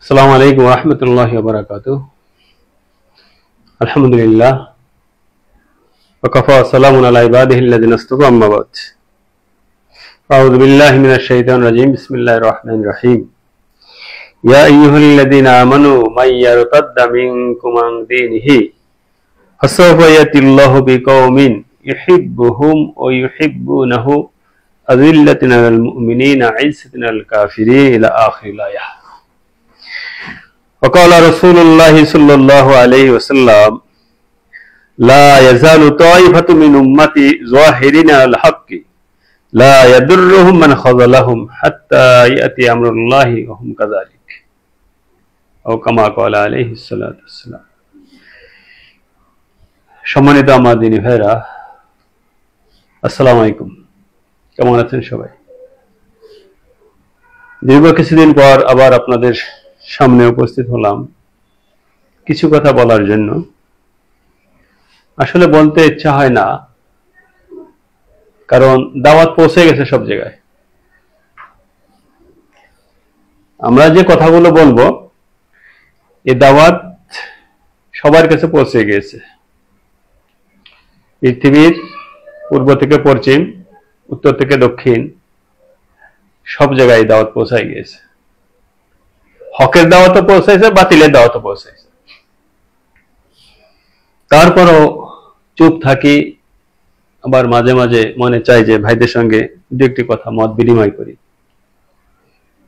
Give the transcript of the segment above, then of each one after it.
আসসালামু আলাইকুম ওয়া রাহমাতুল্লাহি ওয়া বারাকাতুহু। আলহামদুলিল্লাহ ওয়া কাফা ওয়া সালামুন আলা ইবাদিহিল্লাযিনা ইসতাফা, আম্মা বা'দ। আউযু বিল্লাহি মিনাশ শাইতানির রাজীম। বিসমিল্লাহির রাহমানির রাহিম। ইয়া আইয়ুহাল্লাযিনা আমানু মান ইয়ারতাদ্দা মিনকুম আন দীনিহি ফাসাওফা ইয়াতিল্লাহু বিকওমিন ইউহিব্বুহুম ওয়া ইউহিব্বুনাহু আযিল্লাতিন আলাল মুমিনিনা আ'ইজ্জাতিন আলাল কাফিরিন ইলা আখিরিল আয়াহ। وقال رسول الله صلى الله عليه وسلم لا يزال طائفة من أمتي ظاهرين على الحق لا يضرهم من خذلهم حتى يأتي أمر الله وهم كذلك أو كما قال عليه الصلاة والسلام। সম্মানিত আমার দিনী ভাইরা, আসসালামু আলাইকুম। কেমন আছেন সবাই? দীর্ঘ কিছুদিন পর আবার আপনাদের সামনে উপস্থিত হলাম কিছু কথা বলার জন্য। আসলে বলতে ইচ্ছা হয় না, কারণ দাওয়াত পৌঁছে গেছে সব জায়গায়। আমরা যে কথাগুলো বলবো এই দাওয়াত সবার কাছে পৌঁছে গিয়েছে। পৃথিবীর পূর্ব থেকে পশ্চিম, উত্তর থেকে দক্ষিণ, সব জায়গায় দাওয়াত পৌঁছায় গিয়েছে। হকের দাওয়াতও পৌঁছাইছে, বাতিলের দাওয়াতও পৌঁছাইছে। তারপরও চুপ থাকি, আবার মাঝে মাঝে মনে চাই যে ভাইদের সঙ্গে দু একটি কথা মত বিনিময় করি।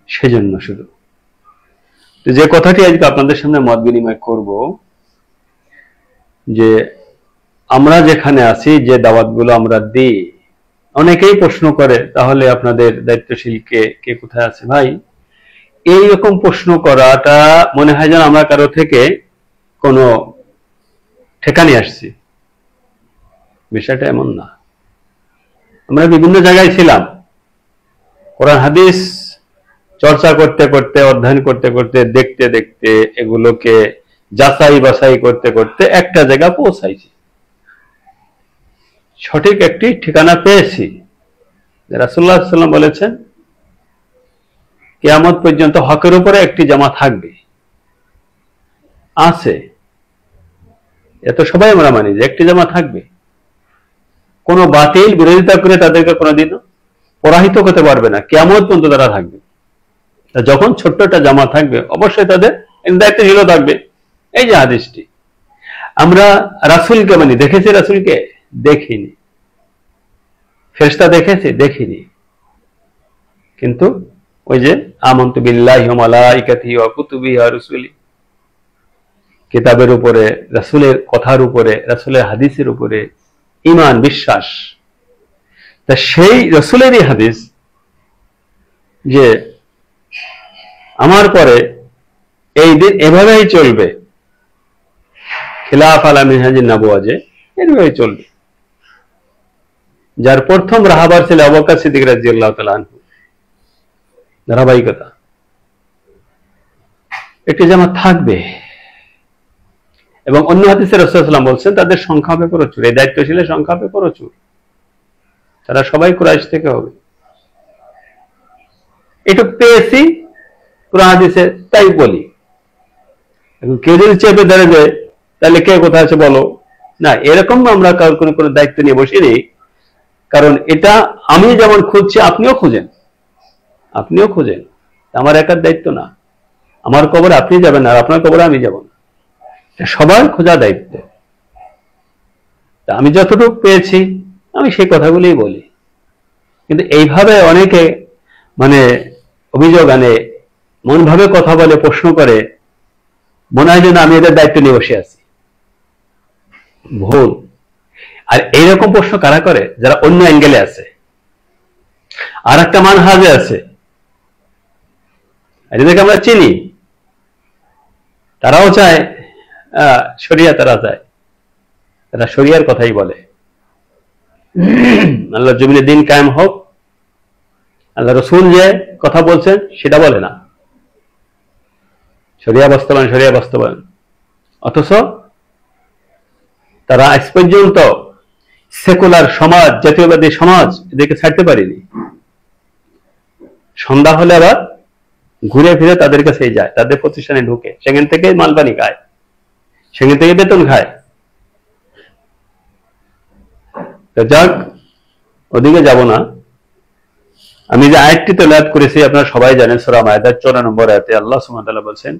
সেজন্য শুধু যে কথাটি আজকে আপনাদের সামনে মত বিনিময় করব, যে আমরা যেখানে আছি, যে দাওয়াতগুলো আমরা দিই, অনেকেই প্রশ্ন করে তাহলে আপনাদের দায়িত্বশীল কে কোথায় আছে? ভাই, এইরকম প্রশ্ন করাটা মনে হয় যেন আমরা কারো থেকে কোনো ঠেকানি আসছি। বিষয়টা এমন না। আমরা বিভিন্ন জায়গায় ছিলাম, কোরআন হাদিস চর্চা করতে করতে, অধ্যয়ন করতে করতে, দেখতে দেখতে, এগুলোকে যাচাই বাছাই করতে করতে একটা জায়গা পৌঁছাইছি, সঠিক একটি ঠিকানা পেয়েছি। রাসূলুল্লাহ সাল্লাল্লাহু আলাইহি ওয়াসাল্লাম বলেছেন কিয়ামত পর্যন্ত হকের উপরে একটি জামা থাকবে, আছে। এত সবাই আমরা মানি যে একটি জামা থাকবে। কোন বাতিল বিরোধিতা করে তাদেরকে কোনোদিনও পরাহিত করতে পারবে না, কিয়ামত পর্যন্ত তারা থাকবে। যখন ছোট্ট একটা জামা থাকবে, অবশ্যই তাদের দায়িত্বশীল থাকবে। এই যে হাদিসটি, আমরা রাসূলকে মানি। দেখেছি রাসূলকে? দেখিনি। ফেরেশতা দেখেছি? দেখিনি। কিন্তু ওই যে আমানতু বিল্লাহি ওয়া মালাইকাতিহি ওয়া কুতুবিহি ওয়া রুসুলিহি, কিতাবের উপরে, রাসূলের কথার উপরে, রাসূলের হাদিসের উপরে ঈমান, বিশ্বাস। তা সেই রাসূলেরই হাদিস যে আমার পরে এই দিন এভাবেই চলবে, খিলাফ আলা মিনহাজিন নবুওয়া, যে এভাবেই চলবে। যার প্রথম রাহবার ছিল আবু বকর সিদ্দিক রাদিয়াল্লাহু তাআলা আনহু। ধারাবাহিকতা, একটি জামাত থাকবে। এবং অন্য হাদিসে রাসূলুল্লাহ সাল্লাল্লাহু আলাইহি ওয়াসাল্লাম বলছেন তাদের সংখ্যা হবে প্রচুর, এই দায়িত্বশীলের সংখ্যা হবে প্রচুর। তারা সবাই কুরাইশ থেকে হবে। এটা পেয়েছি কোরআন হাদিসে, তাই বলি। এখন কেউ যদি চেপে ধরে দেয় তাহলে কে কোথায় আছে বলো না, এরকম আমরা কারোর কোনো দায়িত্ব নিয়ে বসিনি। কারণ এটা আমি যেমন খুঁজছি, আপনিও খুঁজেন, আপনিও খুঁজেন। আমার একার দায়িত্ব না। আমার কবরে আপনি যাবেন না, আর আপনার কবরে আমি যাব না। সবার খোঁজা দায়িত্ব। আমি যতটুকু পেয়েছি আমি সেই কথাগুলোই বলি। কিন্তু এইভাবে অনেকে অভিযোগ আনে, মন ভাবে কথা বলে, প্রশ্ন করে, মনে হয় যেন আমি এদের দায়িত্ব নিয়ে বসে আছি। ভুল। আর এইরকম প্রশ্ন কারা করে? যারা অন্য অ্যাঙ্গেলে আছে, আর একটা মানহাজে আছে, এদেরকে আমরা চিনি। তারাও চায় শরিয়া, তারা চায়, তারা শরিয়ার কথাই বলে। আল্লাহ জমিনে দিন কায়েম হোক, আল্লাহ রাসূল যে কথা বলছেন সেটা বলে না। শরিয়া বাস্তবায়ন, শরিয়া বাস্তবায়ন। অথচ তারা আজ পর্যন্ত সেকুলার সমাজ, জাতীয়বাদী সমাজ, এদেরকে ছাড়তে পারেনি। সন্ধ্যা হলে আবার ঘুরে ফিরে তাদের কাছেই যায়, তাদের প্রতিষ্ঠানে ঢুকে, সেখান থেকে মালপানি খায়, সেখান থেকে বেতন খায়। যাক, ওদিকে যাব না। আমি যে আয়াতটি তেলাওয়াত করেছি আপনারা সবাই জানেন, সূরা মায়েদার 54 নম্বর আয়াতে আল্লাহ সুবহানাহু ওয়া তাআলা বলেন,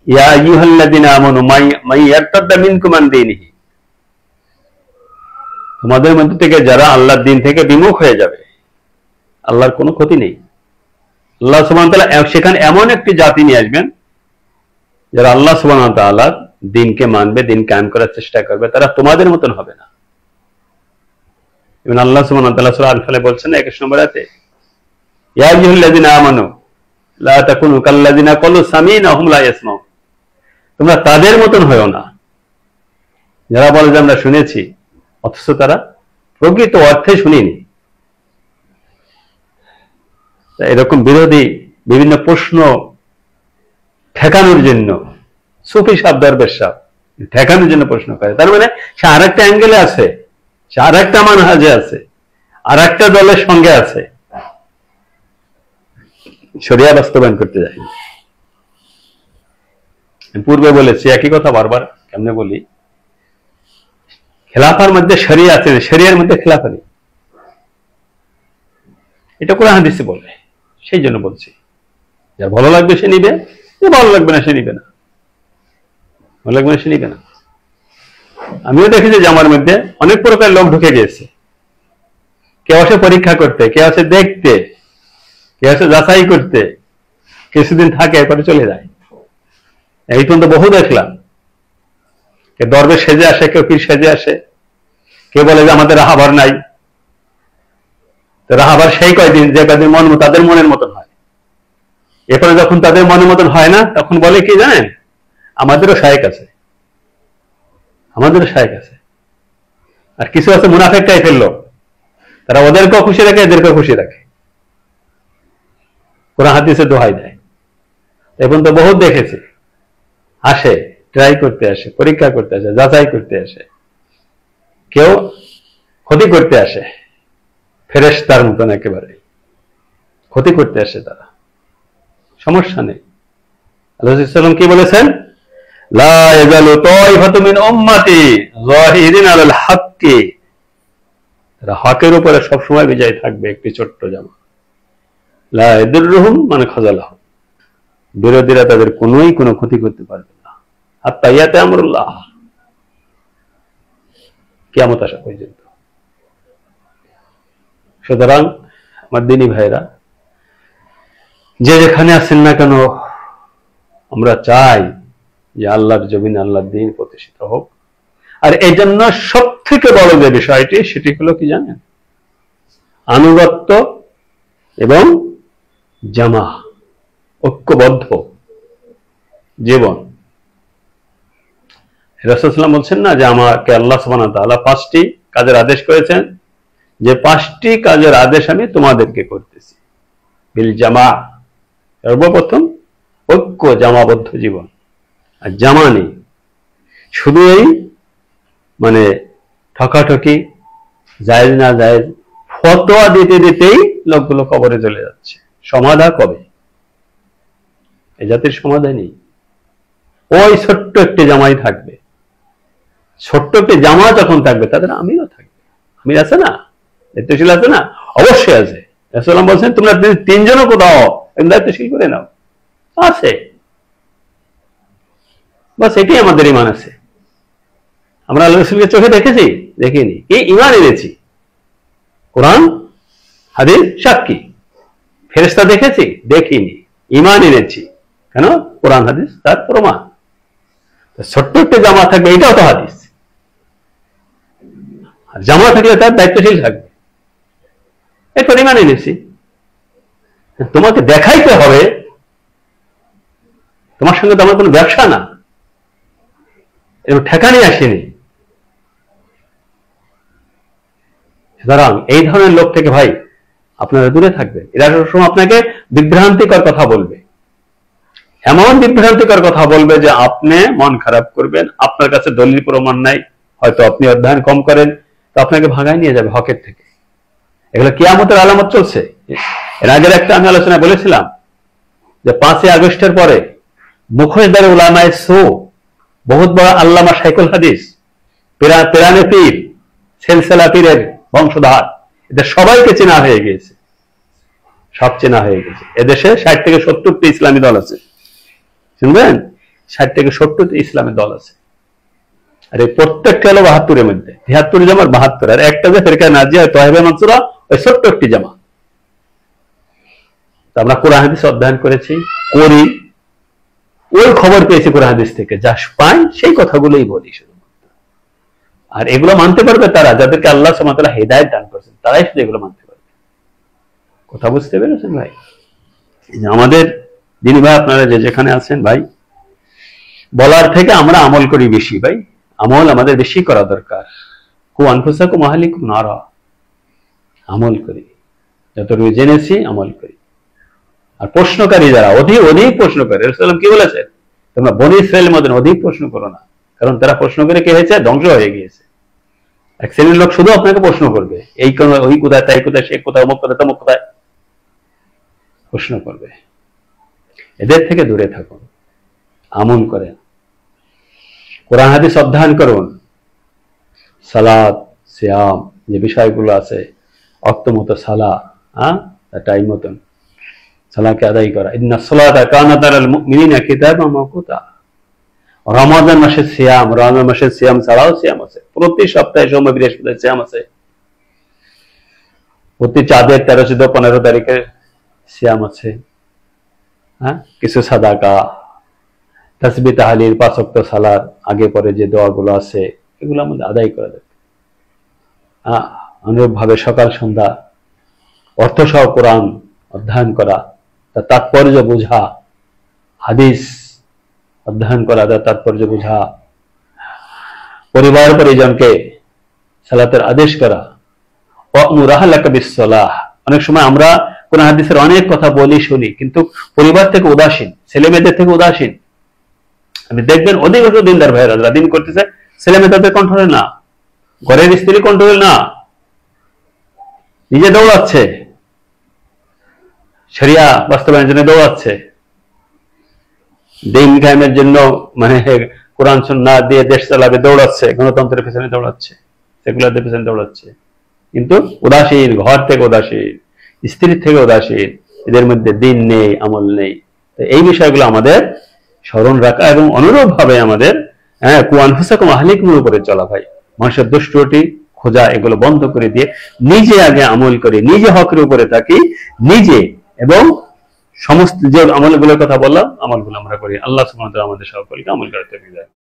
ইয়া আইয়ুহাল্লাযীনা আমানু মান ইয়ারতাদ্দা মিনকুম আন দীনিহি, তোমাদের মধ্যে থেকে যারা আল্লাহর দ্বীন থেকে বিমুখ হয়ে যাবে, আল্লাহর কোনো ক্ষতি নেই। আল্লাহ সুবহানাহু ওয়া তাআলা সেখানে এমন একটি জাতি নিয়ে আসবেন যারা আল্লাহ সুবহানাহু ওয়া তাআলার দ্বীনকে মানবে, দ্বীন কায়েম করার চেষ্টা করবে, তারা তোমাদের মতন হবে না। এবং আল্লাহ সুবহানাহু ওয়া তাআলা সূরা আল-ফালে বলছেন 21 নম্বর আয়াতে, ইয়া আইয়ুহাল্লাযীনা আমানু লা তাকুনু কাল্লাযীনা ক্বালু সামি'না ওয়া হুম লা ইয়াসমাউন, তোমরা তাদের মতন হয়ো না যারা বলে যে আমরা শুনেছি অথচ তারা প্রকৃত অর্থে শুনিনি। এরকম বিরোধী বিভিন্ন প্রশ্ন ঠেকানোর জন্য সুফি সাহেব, দরবেশ সাহেব ঠেকানোর জন্য প্রশ্ন করে। তার মানে সে আর একটা অ্যাঙ্গেলে আছে, সে আর একটা মানহাজে আছে, আর একটা দলের সঙ্গে আছে, শরিয়া বাস্তবায়ন করতে যায়। পূর্বে বলেছি একই কথা বারবার, কেমনে বলি, খেলাফার মধ্যে শরিয়া আছে, শরিয়ার মধ্যে খেলাফা নেই, এটা কোরআন হাদিসে বলে। সেই জন্য বলছি, যার ভালো লাগবে সে নিবে, যে ভালো লাগবে না সে নিবে না, ভালো লাগবে না সে নিবে না। আমিও দেখেছি যে আমার মধ্যে অনেক প্রকার লোক ঢুকে গিয়েছে, কেউ আসে পরীক্ষা করতে, কেউ আসে দেখতে, কেউ আসে যাচাই করতে, কিছুদিন থাকে এরপরে চলে যায়। এই পর্যন্ত বহু দেখলাম, কেউ দরবেশ সেজে আসে, কেউ পীর সেজে আসে, কেউ বলে যে আমাদের রাহাবার নাই। রাহাবার সেই কয়দিন যে কয়দিন মন তাদের মনের মতন হয়, এরপরে যখন তাদের মনের মতন হয় না তখন বলে কি জানেন, আমাদেরও শায়েক আছে, আমাদেরও শায়েক আছে। আর কিছু আছে মুনাফিক টাইপের লোক, তারা ওদেরকেও খুশি রাখে, এদেরকেও খুশি রাখে, কোরআন হাদিসে দোহাই দেয়। এখন তো বহুত দেখেছি, আসে ট্রাই করতে আসে, পরীক্ষা করতে আসে, যাচাই করতে আসে, কেউ ক্ষতি করতে আসে, ফেরেশতার মতন একেবারে ক্ষতি করতে আসে তারা, সমস্যা নেই। আল্লাহ সাল্লাম কি বলেছেন, লা ইয়াজালু তাইফাতুম মিন উম্মতি যাহিরিন আলাল হাক্কি, তারা হকের উপরে সবসময় বিজয় থাকবে। একটি ছোট্ট জামা, লা ইয়াদুররুহুম মান খাযালাহুম, বিরোধীরা তাদের কোনো ক্ষতি করতে পারবে না, হাত্তা ইয়াতি আমরুল্লাহ, কিয়ামত আসা পর্যন্ত। সুতরাং আমার দিনী ভাইরা, যে যেখানে আছেন না কেন, আমরা চাই যে আল্লাহর জমিনে আল্লাহর দ্বীন প্রতিষ্ঠিত হোক। আর এই জন্য সব থেকে বড় যে বিষয়টি, সেটি হলো কি জানেন, আনুগত্য এবং জামা, ঐক্যবদ্ধ জীবন। রাসূল সাল্লাল্লাহু আলাইহি ওয়াসাল্লাম বলছেন না যে আমাকে আল্লাহ সুবহানাহু ওয়া তাআলা 5টি কাজের আদেশ করেছেন, যে 5টি কাজের আদেশ আমি তোমাদেরকে করতেছি। বিল জামা, সর্বপ্রথম ঐক্য, জামাবদ্ধ জীবন। আর জামা নেই, শুধু এই মানে ঠকাঠকি, জায়েজ না জায়েজ ফতোয়া দিতে দিতেই লোকগুলো কবরে চলে যাচ্ছে। সমাধা কবে? এই জাতির সমাধা নেই। ওই ছোট্ট একটি জামাই থাকবে, ছোট্ট একটি জামা যখন থাকবে তাদের আমিরও থাকবে। আমির আছে না, দায়িত্বশীল আছে না, অবশ্যই আছে। রাসূল বলছেন তোমরা 3 জনও কোথাও দায়িত্বশীল করে নাও, আছে। বাস এটাই আমাদের ঈমান আছে। আমরা আল্লাহ রাসূলকে চোখে দেখেছি? দেখিনি। এই ঈমান এনেছি, কোরআন হাদিস সাক্ষী। ফেরেশতা দেখেছি? দেখিনি। ঈমান এনেছি, কেন? কোরআন হাদিস তার প্রমাণ। ছোট্ট একটা জামা থাকবে, এটাও তো হাদিস। আর জামা থাকলে তার দায়িত্বশীল থাকবে, এরপর ঈমান এনেছি। তোমাকে দেখাইতে হবে, তোমার সঙ্গে তো আমার কোনো ব্যবসা না, এরকম ঠেকানি আসেনি। সুতরাং এই ধরনের লোক থেকে ভাই আপনারা দূরে থাকবেন। এরা সবসময় আপনাকে বিভ্রান্তিকর কথা বলবে, এমন বিভ্রান্তিকর কথা বলবে যে আপনি মন খারাপ করবেন। আপনার কাছে দলিল প্রমাণ নাই, হয়তো আপনি অধ্যয়ন কম করেন, তো আপনাকে ভাগায় নিয়ে যাবে হকের থেকে। এগুলো কিয়ামতের আলামত চলছে। এর আগের একটা আমি আলোচনা বলেছিলাম যে 5ই আগস্টের পরে মুখোশধারী উলামায়ে সু, বহুত বড় আল্লামা শাইখুল হাদিস, পেরানে পীর, সিলসিলা পীরের বংশধর, এদের সবাইকে চেনা হয়ে গিয়েছে, সব চেনা হয়ে গেছে। এদেশে 60 থেকে 70টি ইসলামী দল আছে, শুনবেন, 60 থেকে 70টি ইসলামী দল আছে। আর এই প্রত্যেকটা হলো 72-এর মধ্যে, 73 জামাত 72, আর একটা যে ফেরকা নাজিয়া তয়বা মানসুরা, ওই 70টি জামা। আমরা কোরআন হাদিস অধ্যয়ন করেছি, করি, ওই খবর পেয়েছি কোরআন হাদিস থেকে, যা পাই সেই কথাগুলোই বলি শুধুমাত্র। আর এগুলো মানতে পারবে তারা যাদেরকে আল্লাহ সুবহানাহু ওয়া তাআলা হিদায়াত দান করেছেন, তারাই শুধু এগুলো মানতে পারবে। কথা বুঝতে পেরেছেন ভাই? আমাদের দিনী ভাই, আপনারা যে যেখানে আছেন ভাই, বলার থেকে আমরা আমল করি বেশি ভাই, আমল আমাদের বেশি করা দরকার। কু আনফুসাকুম ওয়া আহলিকুম নারা, আমল করি, যতটুকু জেনেছি আমল করি। আর প্রশ্নকারী যারা, অধিক প্রশ্নকারী, রাসূলুল্লাহ কি বলেছেন, তোমরা বনী ইসরাঈলের মধ্যে অধিক প্রশ্ন করো না, কারণ তারা প্রশ্ন করে কি হয়েছে, ধ্বংস হয়ে গিয়েছে। এক শ্রেণীর লোক শুধু আপনাকে প্রশ্ন করবে, এই কোন, ওই কোথায়, তাই কোথায়, সে কোথায়, অমুক কোথায়, তমুক কোথায়, প্রশ্ন করবে। এদের থেকে দূরে থাকুন, আমল করেন, কোরআন হাদিস অধ্যয়ন করুন, সালাত, সিয়াম, যে বিষয়গুলো আছে, ওয়াক্ত মতো সালা, টাইম মতন সালাকে আদায় করা। ইন্নাস সালাতা কানাত আলাল মুমিনিনা কিতাবাম মাওকুতা। রমাদান মাসের সিয়াম, রমজান মাসের সিয়াম ছাড়াও সিয়াম আছে, প্রতি সপ্তাহে সোম বৃহস্পতিবার সিয়াম আছে, প্রতি চাঁদের 13, 14, 15 তারিখে সিয়াম আছে। কিছু সাদাকা, তাসবিহ, তাহলিল, 5 ওয়াক্ত সালাত, আগে পরে যে দোয়াগুলো আছে, এগুলো আমাদের আদায় করা দরকার। অনুরূপ ভাবে সকাল সন্ধ্যা অর্থসহ কোরআন অধ্যয়ন করা, তার তাৎপর্য বোঝা, হাদিস অধ্যয়ন করা, তার তাৎপর্য বোঝা, পরিবার পরিজনকে সালাতের আদেশ করা। ওয়া'মুর আহলাকা বিস-সালাহ। অনেক সময় আমরা কোন হাদিসের অনেক কথা বলি, শুনি, কিন্তু পরিবার থেকে উদাসীন, ছেলে মেয়েদের থেকে উদাসীন। আপনি দেখবেন অধিকাংশ দিনদার ভাইয়েরা যারা দিন করতেছে, ছেলে মেয়ে তাদের কন্ট্রোলে না, ঘরের স্ত্রী কন্ট্রোলে না, নিজে দৌড়াচ্ছে, শরিয়া বাস্তবায়নের জন্য দৌড়াচ্ছে, দিন কায়েমের জন্য, মানে কোরআন সুন্নাহ দিয়ে দেশ চালাবে দৌড়াচ্ছে, গণতন্ত্রের পেছনে দৌড়াচ্ছে, সেকুলারদের পেছনে দৌড়াচ্ছে, কিন্তু উদাসীন, ঘর থেকে উদাসীন, স্ত্রীর থেকে উদাসীন, এদের মধ্যে দিন নেই, আমল নেই। এই বিষয়গুলো আমাদের স্মরণ রাখা এবং অনুরূপ ভাবে আমাদের কু আনফুসাকুম ওয়া আহলিকুমের উপরে চলা ভাই। মানুষের দোষ ত্রুটি খোঁজা, এগুলো বন্ধ করে দিয়ে নিজে আগে আমল করি, নিজে হকের উপরে থাকি, নিজে, এবং সমস্ত যে আমলগুলোর কথা বললাম, আমলগুলো আমরা করি। আল্লাহ সুবহানাহু ওয়া তাআলা আমাদের সকলকে আমল করতে দেয়।